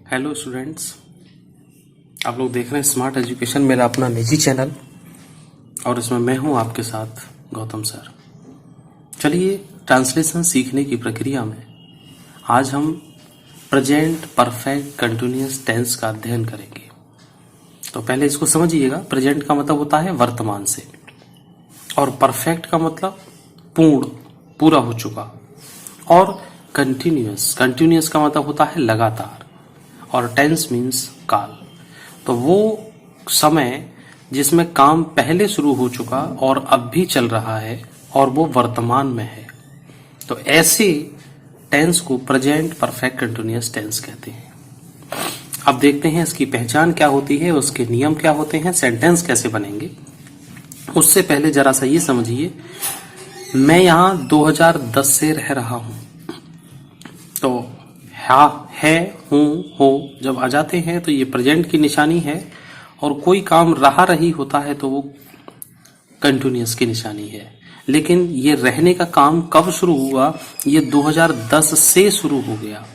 Hello students, आप लोग देख रहे हैं स्मार्ट एजुकेशन, मेरा अपना निजी चैनल, और इसमें मैं हूं आपके साथ गौतम सर। चलिए, ट्रांसलेशन सीखने की प्रक्रिया में आज हम प्रेजेंट परफेक्ट कंटिन्यूअस टेंस का अध्ययन करेंगे। तो पहले इसको समझिएगा। प्रेजेंट का मतलब होता है वर्तमान से, और परफेक्ट का मतलब पूर्ण, पूरा हो चुका, और कंटिन्यूअस का मतलब होता है लगातार, और टेंस मीन्स काल। तो वो समय जिसमें काम पहले शुरू हो चुका और अब भी चल रहा है और वो वर्तमान में है, तो ऐसे टेंस को प्रेजेंट परफेक्ट कंटिन्यूअस टेंस कहते हैं। अब देखते हैं इसकी पहचान क्या होती है, उसके नियम क्या होते हैं, सेंटेंस कैसे बनेंगे। उससे पहले जरा सा ये समझिए, मैं यहां 2010 से रह रहा हूं, तो है, हूं, हो जब आ जाते हैं तो ये प्रेजेंट की निशानी है, और कोई काम रही होता है तो वो कंटिन्यूअस की निशानी है। लेकिन ये रहने का काम कब शुरू हुआ? ये 2010 से शुरू हो गया।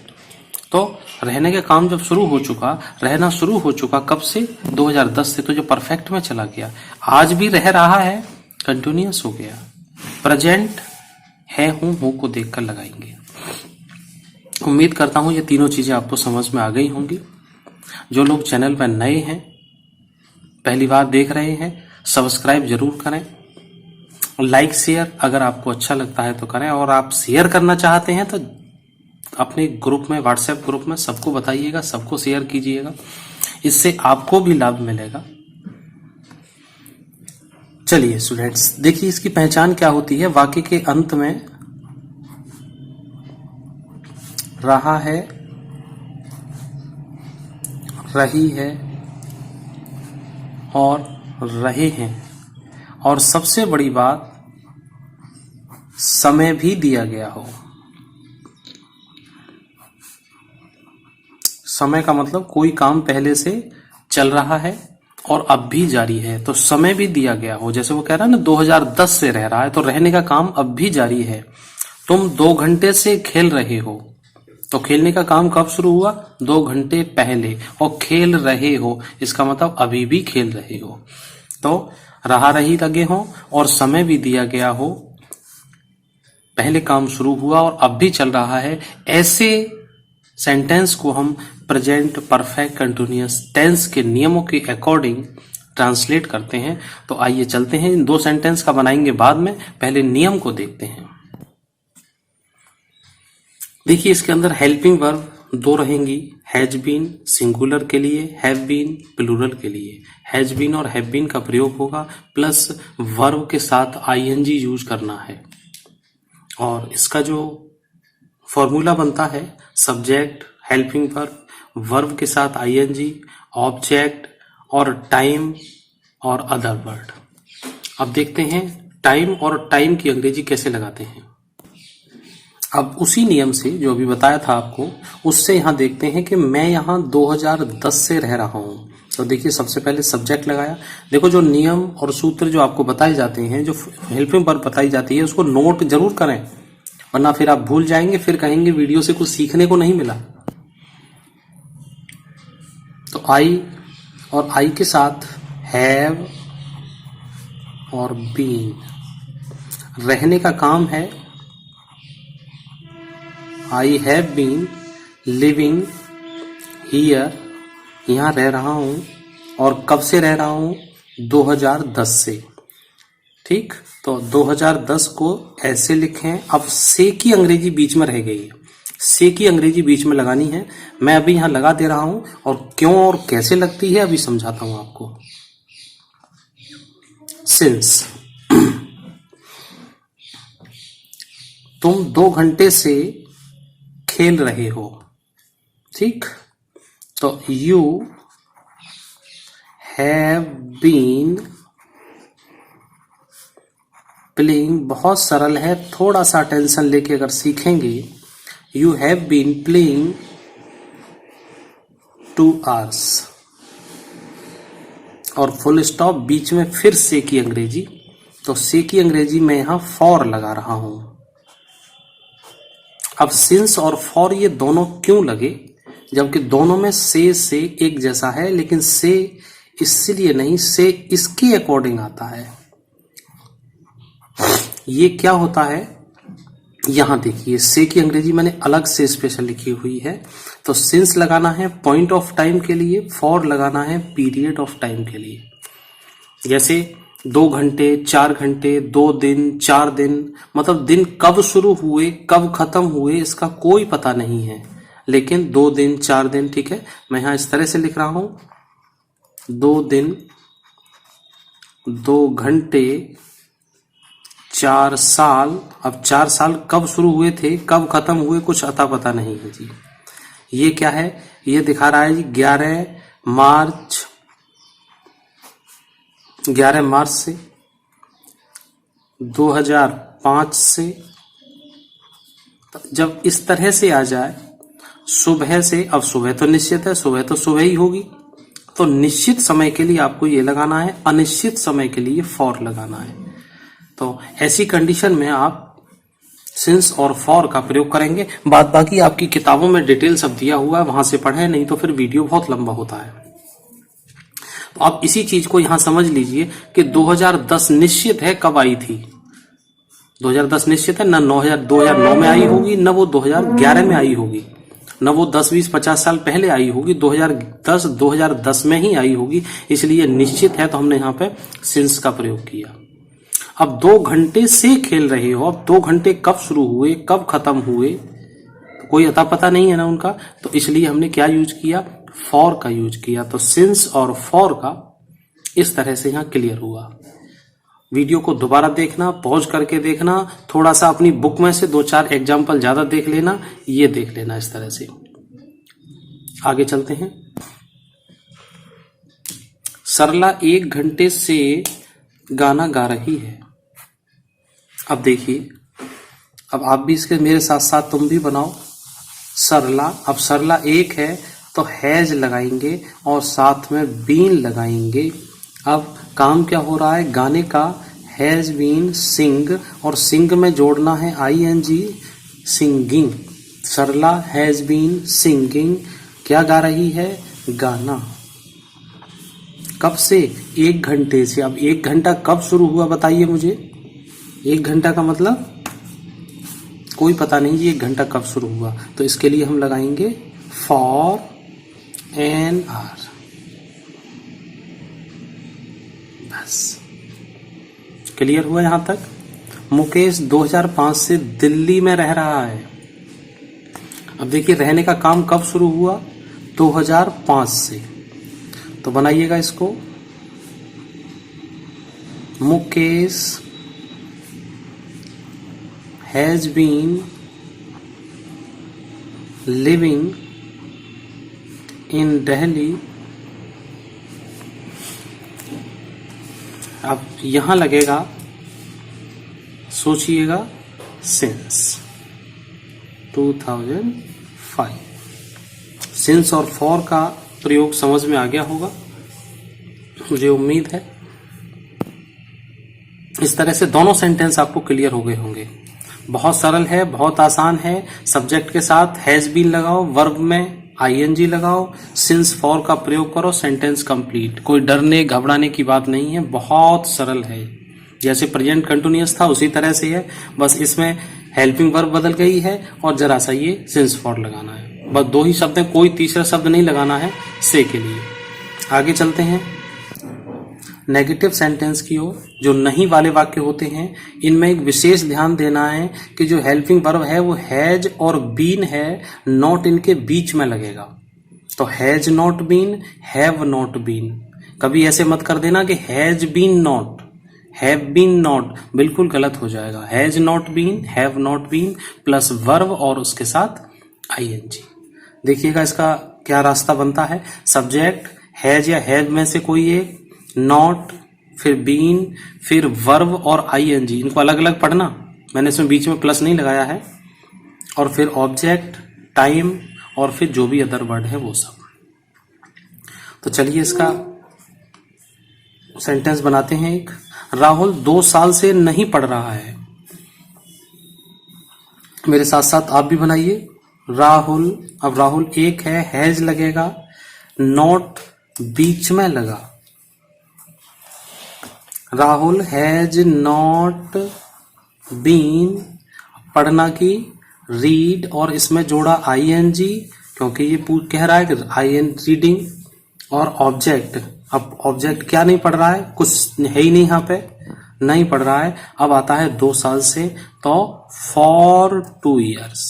तो रहने का काम जब शुरू हो चुका, रहना शुरू हो चुका कब से? 2010 से। तो जो परफेक्ट में चला गया, आज भी रह रहा है, कंटिन्यूअस हो गया। प्रेजेंट है, हूं, हो को देखकर लगाएंगे। उम्मीद करता हूं ये तीनों चीजें आपको समझ में आ गई होंगी। जो लोग चैनल पर नए हैं, पहली बार देख रहे हैं, सब्सक्राइब जरूर करें। लाइक शेयर अगर आपको अच्छा लगता है तो करें, और आप शेयर करना चाहते हैं तो अपने ग्रुप में, व्हाट्सएप ग्रुप में सबको बताइएगा, सबको शेयर कीजिएगा, इससे आपको भी लाभ मिलेगा। चलिए स्टूडेंट्स, देखिए इसकी पहचान क्या होती है। वाक्य के अंत में रहा है, रही है और रहे हैं, और सबसे बड़ी बात, समय भी दिया गया हो। समय का मतलब कोई काम पहले से चल रहा है और अब भी जारी है, तो समय भी दिया गया हो। जैसे वो कह रहा है ना, 2010 से रह रहा है, तो रहने का काम अब भी जारी है। तुम 2 घंटे से खेल रहे हो, तो खेलने का काम कब शुरू हुआ? 2 घंटे पहले। और खेल रहे हो, इसका मतलब अभी भी खेल रहे हो। तो रही लगे हो और समय भी दिया गया हो, पहले काम शुरू हुआ और अब भी चल रहा है, ऐसे सेंटेंस को हम प्रेजेंट परफेक्ट कंटिन्यूअस टेंस के नियमों के अकॉर्डिंग ट्रांसलेट करते हैं। तो आइए चलते हैं, इन 2 सेंटेंस का बनाएंगे बाद में, पहले नियम को देखते हैं। देखिए इसके अंदर हेल्पिंग वर्ब 2 रहेंगी, हैज बीन सिंगुलर के लिए, हैव बीन प्लूरल के लिए। हैज बीन और हैव बीन का प्रयोग होगा, प्लस वर्ब के साथ आईएनजी यूज करना है। और इसका जो फॉर्मूला बनता है, सब्जेक्ट, हेल्पिंग वर्ब, वर्ब के साथ आईएनजी, ऑब्जेक्ट और टाइम और अदर वर्ड। अब देखते हैं टाइम और टाइम की अंग्रेजी कैसे लगाते हैं। अब उसी नियम से जो अभी बताया था आपको, उससे यहां देखते हैं कि मैं यहां 2010 से रह रहा हूं। तो देखिए सबसे पहले सब्जेक्ट लगाया। देखो जो नियम और सूत्र जो आपको बताए जाते हैं, जो हेल्पिंग वर्ब बताई जाती है, उसको नोट जरूर करें, वरना फिर आप भूल जाएंगे, फिर कहेंगे वीडियो से कुछ सीखने को नहीं मिला। तो आई और आई के साथ हैव और बीन। रहने का काम है, I have been living here, यहां रह रहा हूं, और कब से रह रहा हूं? 2010 से। ठीक, तो 2010 को ऐसे लिखें। अब से की अंग्रेजी बीच में रह गई है, से की अंग्रेजी बीच में लगानी है। मैं अभी यहां लगा दे रहा हूं, और क्यों और कैसे लगती है अभी समझाता हूं आपको। सिंस, तुम 2 घंटे से खेल रहे हो, ठीक, तो यू हैव बीन प्लेइंग। बहुत सरल है, थोड़ा सा टेंशन लेके अगर सीखेंगे, you have been playing 2 hours, और फुल स्टॉप बीच में फिर से की अंग्रेजी। तो से की अंग्रेजी में यहां फॉर लगा रहा हूं। अब सिंस और फॉर ये दोनों क्यों लगे? जबकि दोनों में से एक जैसा है, लेकिन से इसलिए नहीं, से इसके अकॉर्डिंग आता है। ये क्या होता है, यहां देखिए से की अंग्रेजी मैंने अलग से स्पेशल लिखी हुई है। तो सिंस लगाना है पॉइंट ऑफ टाइम के लिए, फॉर लगाना है पीरियड ऑफ टाइम के लिए। जैसे 2 घंटे, 4 घंटे, 2 दिन, 4 दिन, मतलब दिन कब शुरू हुए कब खत्म हुए इसका कोई पता नहीं है, लेकिन 2 दिन 4 दिन, ठीक है। मैं यहां इस तरह से लिख रहा हूं, 2 दिन, 2 घंटे, 4 साल। अब 4 साल कब शुरू हुए थे कब खत्म हुए कुछ अता पता नहीं है जी। ये क्या है, ये दिखा रहा है जी 11 मार्च से 2005 से। जब इस तरह से आ जाए सुबह से, अब सुबह तो निश्चित है, सुबह तो सुबह ही होगी, तो निश्चित समय के लिए आपको ये लगाना है, अनिश्चित समय के लिए फॉर लगाना है। तो ऐसी कंडीशन में आप सिंस और फॉर का प्रयोग करेंगे। बात बाकी आपकी किताबों में डिटेल सब दिया हुआ है, वहां से पढ़ें, नहीं तो फिर वीडियो बहुत लंबा होता है। तो आप इसी चीज को यहां समझ लीजिए कि 2010 निश्चित है कब आई थी। 2010 निश्चित है, न 2009 में आई होगी, न वो 2011 में आई होगी, न वो 10, 20, 50 साल पहले आई होगी, 2010 में ही आई होगी, इसलिए निश्चित है। तो हमने यहाँ पे सिंस का प्रयोग किया। अब 2 घंटे से खेल रहे हो, अब 2 घंटे कब शुरू हुए कब खत्म हुए तो कोई अता पता नहीं है ना उनका, तो इसलिए हमने क्या यूज किया, फॉर का यूज किया। तो सिंस और फॉर का इस तरह से यहां क्लियर हुआ। वीडियो को दोबारा देखना, पॉज करके देखना, थोड़ा सा अपनी बुक में से 2-4 एग्जाम्पल ज्यादा देख लेना, ये देख लेना इस तरह से। आगे चलते हैं। सरला 1 घंटे से गाना गा रही है। अब देखिए, अब आप भी इसके मेरे साथ साथ तुम भी बनाओ। सरला, अब सरला 1 है तो हैज लगाएंगे और साथ में बीन लगाएंगे। अब काम क्या हो रहा है, गाने का हैज बीन सिंग, और सिंग में जोड़ना है ING, singing. Sarla has been singing, क्या गा रही है, गाना। कब से, 1 घंटे से। अब 1 घंटा कब शुरू हुआ बताइए मुझे, 1 घंटा का मतलब कोई पता नहीं जी 1 घंटा कब शुरू हुआ, तो इसके लिए हम लगाएंगे फॉर एन आर। बस क्लियर हुआ यहां तक। मुकेश 2005 से दिल्ली में रह रहा है। अब देखिए रहने का काम कब शुरू हुआ, 2005 से, तो बनाइएगा इसको, Mukesh has been living in Delhi. अब यहां लगेगा, सोचिएगा, सिंस 2005। सिंस और फॉर का प्रयोग समझ में आ गया होगा, मुझे उम्मीद है। इस तरह से दोनों सेंटेंस आपको क्लियर हो गए होंगे। बहुत सरल है, बहुत आसान है। सब्जेक्ट के साथ हैज बीन लगाओ, वर्ब में ING लगाओ, सिंस फॉर का प्रयोग करो, सेंटेंस कंप्लीट। कोई डरने घबराने की बात नहीं है, बहुत सरल है। जैसे प्रेजेंट कंटिन्यूअस था उसी तरह से है, बस इसमें हेल्पिंग वर्ब बदल गई है और जरा सा ये सिंस फॉर लगाना है। बस 2 ही शब्द है, कोई तीसरा शब्द नहीं लगाना है से के लिए। आगे चलते हैं नेगेटिव सेंटेंस की ओर। जो नहीं वाले वाक्य होते हैं इनमें एक विशेष ध्यान देना है कि जो हेल्पिंग वर्ब है वो हैज और बीन है, नॉट इनके बीच में लगेगा। तो has not been, have not been. कभी ऐसे मत कर देना कि has been not, have been not, बिल्कुल गलत हो जाएगा। Has not been, have not been plus verb और उसके साथ ING। देखिएगा इसका क्या रास्ता बनता है। सब्जेक्ट हैज या हैव में से कोई एक, नॉट, फिर बीन, फिर वर्ब और ING। इनको अलग अलग पढ़ना, मैंने इसमें बीच में प्लस नहीं लगाया है। और फिर ऑब्जेक्ट, टाइम और फिर जो भी अदर वर्ड है वो सब। तो चलिए इसका सेंटेंस बनाते हैं एक। राहुल 2 साल से नहीं पढ़ रहा है। मेरे साथ साथ आप भी बनाइए। राहुल, अब राहुल एक है, हैज लगेगा, नॉट बीच में लगा, राहुल हैज नॉट बीन, पढ़ना की रीड और इसमें जोड़ा आईएनजी क्योंकि ये कह रहा है कि आईएन रीडिंग, और ऑब्जेक्ट, अब ऑब्जेक्ट क्या नहीं पढ़ रहा है, कुछ है ही नहीं, यहां पे नहीं पढ़ रहा है। अब आता है 2 साल से, तो फॉर 2 years,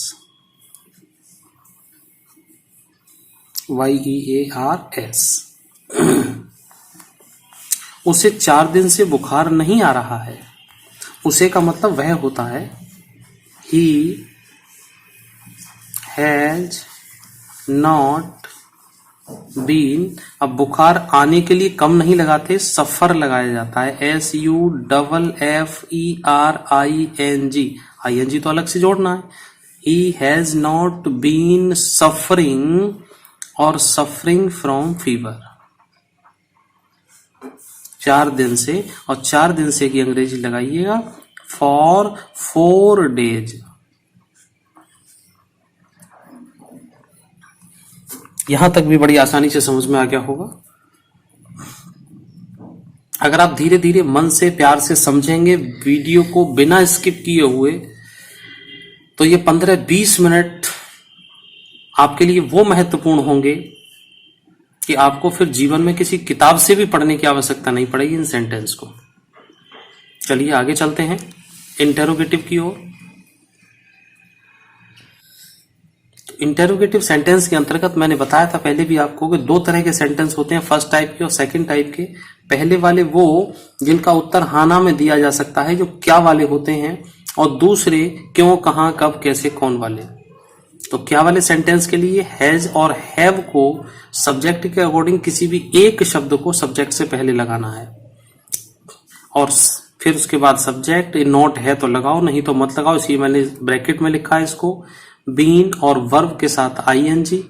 YEARS। उसे 4 दिन से बुखार नहीं आ रहा है, उसे का मतलब वह होता है ही हैज नॉट बीन। अब बुखार आने के लिए कम नहीं लगाते, सफर लगाया जाता है, SUFFERING, ING तो अलग से जोड़ना है। He has not been suffering और सफरिंग फ्रॉम फीवर, 4 दिन से, और 4 दिन से की अंग्रेजी लगाइएगा फॉर 4 days। यहां तक भी बड़ी आसानी से समझ में आ गया होगा। अगर आप धीरे धीरे मन से प्यार से समझेंगे वीडियो को बिना स्किप किए हुए, तो ये 15-20 मिनट आपके लिए वो महत्वपूर्ण होंगे कि आपको फिर जीवन में किसी किताब से भी पढ़ने की आवश्यकता नहीं पड़ेगी इन सेंटेंस को। चलिए आगे चलते हैं इंटेरोगेटिव की ओर। इंटेरोगेटिव सेंटेंस के अंतर्गत मैंने बताया था पहले भी आपको कि 2 तरह के सेंटेंस होते हैं, फर्स्ट टाइप के और सेकंड टाइप के। पहले वाले वो जिनका उत्तर हाना में दिया जा सकता है, जो क्या वाले होते हैं, और दूसरे क्यों, कहां, कब, कैसे, कौन वाले। तो क्या वाले सेंटेंस के लिए हैज और हैव को सब्जेक्ट के अकॉर्डिंग किसी भी एक शब्द को सब्जेक्ट से पहले लगाना है, और फिर उसके बाद सब्जेक्ट। नॉट है तो लगाओ, नहीं तो मत लगाओ, इसी मैंने ब्रैकेट में लिखा है इसको। बीन और वर्ब के साथ आईएनजी,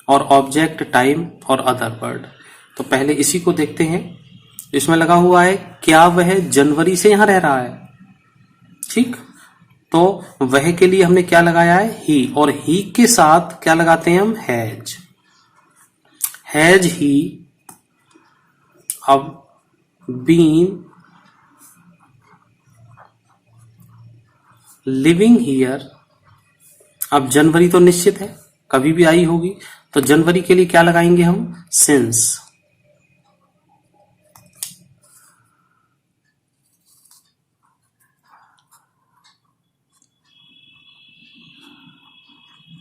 और ऑब्जेक्ट टाइम और अदर वर्ड। तो पहले इसी को देखते हैं। इसमें लगा हुआ है क्या वह जनवरी से यहां रह रहा है, ठीक। तो वह के लिए हमने क्या लगाया है, ही, और ही के साथ क्या लगाते हैं हम, हैज। हैज ही अब बीन लिविंग हियर। अब जनवरी तो निश्चित है, कभी भी आई होगी, तो जनवरी के लिए क्या लगाएंगे हम, सिंस।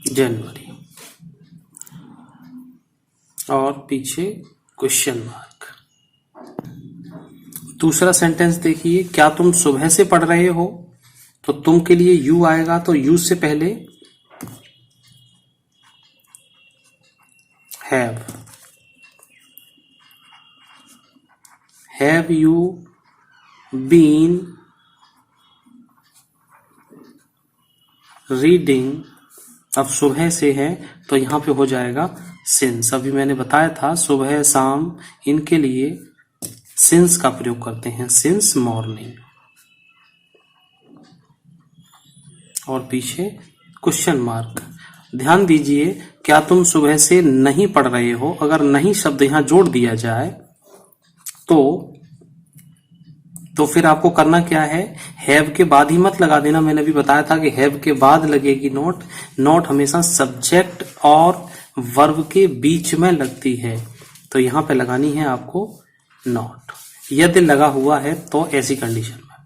जनवरी, और पीछे क्वेश्चन मार्क। दूसरा सेंटेंस देखिए, क्या तुम सुबह से पढ़ रहे हो, तो तुम के लिए यू आएगा, तो यू से पहले have. Have you been reading. अब सुबह से है तो यहां पे हो जाएगा सिंस। अभी मैंने बताया था सुबह शाम इनके लिए सिंस का प्रयोग करते हैं, सिंस मॉर्निंग। और पीछे क्वेश्चन मार्क। ध्यान दीजिए, क्या तुम सुबह से नहीं पढ़ रहे हो, अगर नहीं शब्द यहां जोड़ दिया जाए तो फिर आपको करना क्या है, हैव के बाद ही मत लगा देना। मैंने अभी बताया था कि हैव के बाद लगेगी नॉट। नॉट हमेशा सब्जेक्ट और वर्ब के बीच में लगती है, तो यहां पे लगानी है आपको नॉट। यदि लगा हुआ है तो ऐसी कंडीशन में।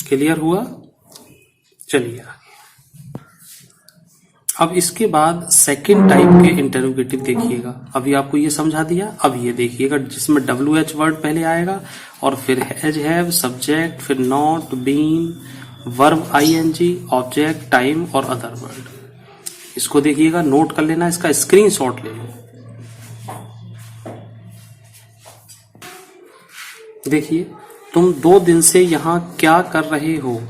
क्लियर हुआ? चलिए आगे। अब इसके बाद सेकंड टाइप के इंटरोगेटिव देखिएगा। अभी आपको ये समझा दिया, अब ये देखिएगा जिसमें WH वर्ड पहले आएगा और फिर हैज, हैव, सब्जेक्ट, फिर not, been, verb ING, object, time और अदर वर्ड। इसको देखिएगा, नोट कर लेना, इसका स्क्रीनशॉट ले लो। देखिए, तुम 2 दिन से यहां क्या कर रहे हो,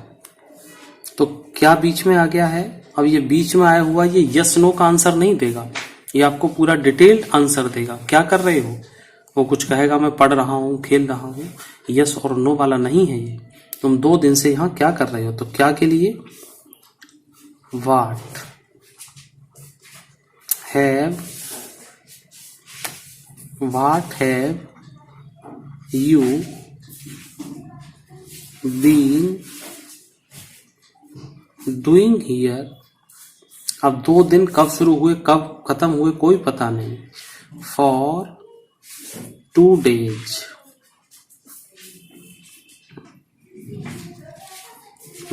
तो क्या बीच में आ गया है। अब ये बीच में आया हुआ ये यस नो का आंसर नहीं देगा, ये आपको पूरा डिटेल्ड आंसर देगा। क्या कर रहे हो, वो कुछ कहेगा मैं पढ़ रहा हूं, खेल रहा हूं। यस और नो वाला नहीं है ये। तुम 2 दिन से यहां क्या कर रहे हो, तो क्या के लिए what have you been doing here? अब 2 दिन कब शुरू हुए कब खत्म हुए कोई पता नहीं। for 2 days,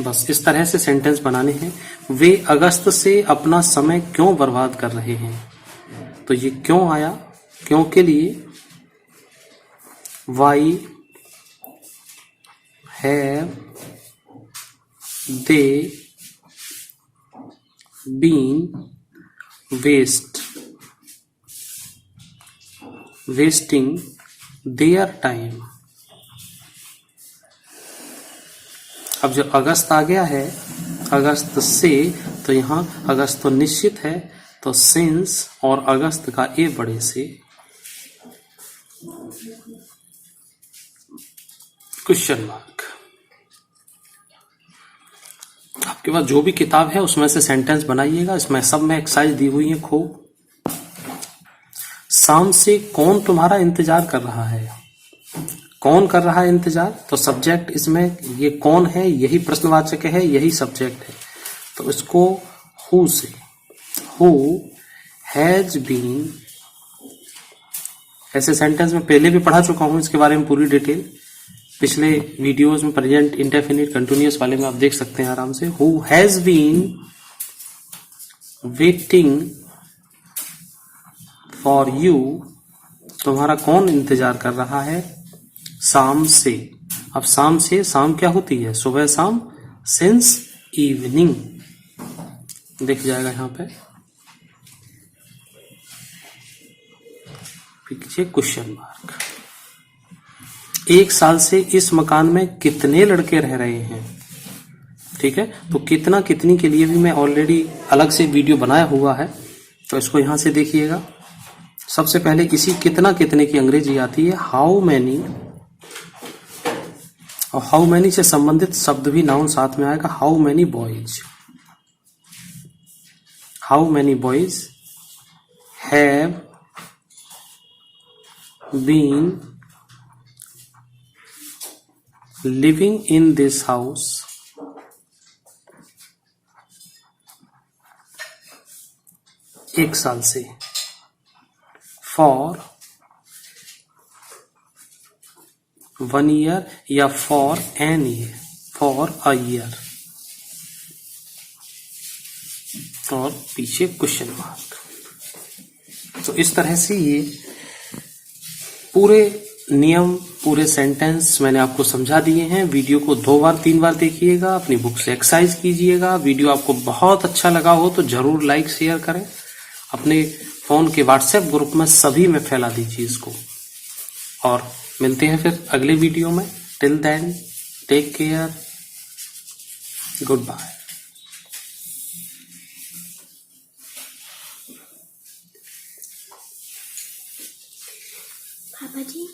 बस इस तरह से सेंटेंस बनाने हैं। वे अगस्त से अपना समय क्यों बर्बाद कर रहे हैं? तो ये क्यों आया, क्यों के लिए why have they been wasting their time? अब जो अगस्त आ गया है अगस्त से, तो यहाँ अगस्त तो निश्चित है, तो सिंस और अगस्त का ए बड़े से क्वेश्चन मार्क। आपके पास जो भी किताब है उसमें से सेंटेंस बनाइएगा। इसमें सब में एक्सरसाइज दी हुई है खूब। शाम से कौन तुम्हारा इंतजार कर रहा है? कौन कर रहा है इंतजार? तो सब्जेक्ट इसमें ये कौन है, यही प्रश्नवाचक है, यही सब्जेक्ट है। तो इसको हु से, हु हैज बीन, ऐसे सेंटेंस में पहले भी पढ़ा चुका हूं, इसके बारे में पूरी डिटेल पिछले वीडियोस में प्रेजेंट इंडेफिनिट कंटिन्यूअस वाले में आप देख सकते हैं आराम से। Who has been waiting for you, तुम्हारा कौन इंतजार कर रहा है? शाम से। अब शाम से, शाम क्या होती है? सुबह शाम, सिंस इवनिंग दिख जाएगा यहां पे पीछे क्वेश्चन मार्क। 1 साल से इस मकान में कितने लड़के रह रहे हैं? ठीक है, तो कितना कितनी के लिए भी मैं ऑलरेडी अलग से वीडियो बनाया हुआ है, तो इसको यहां से देखिएगा। सबसे पहले इसी कितना कितने की अंग्रेजी आती है हाउ मैनी, और हाउ मैनी से संबंधित शब्द भी नाउन साथ में आएगा। How many boys, how many boys have been living in this house एक साल से। फॉर 1 ईयर या for an year, for a year, और पीछे क्वेश्चन मार्क। तो इस तरह से ये पूरे नियम, पूरे सेंटेंस मैंने आपको समझा दिए हैं। वीडियो को 2 बार 3 बार देखिएगा, अपनी बुक से एक्सरसाइज कीजिएगा। वीडियो आपको बहुत अच्छा लगा हो तो जरूर लाइक शेयर करें, अपने फोन के व्हाट्सएप ग्रुप में सभी में फैला दीजिए इसको। और मिलते हैं फिर अगले वीडियो में। Till then take care, good bye. पापा जी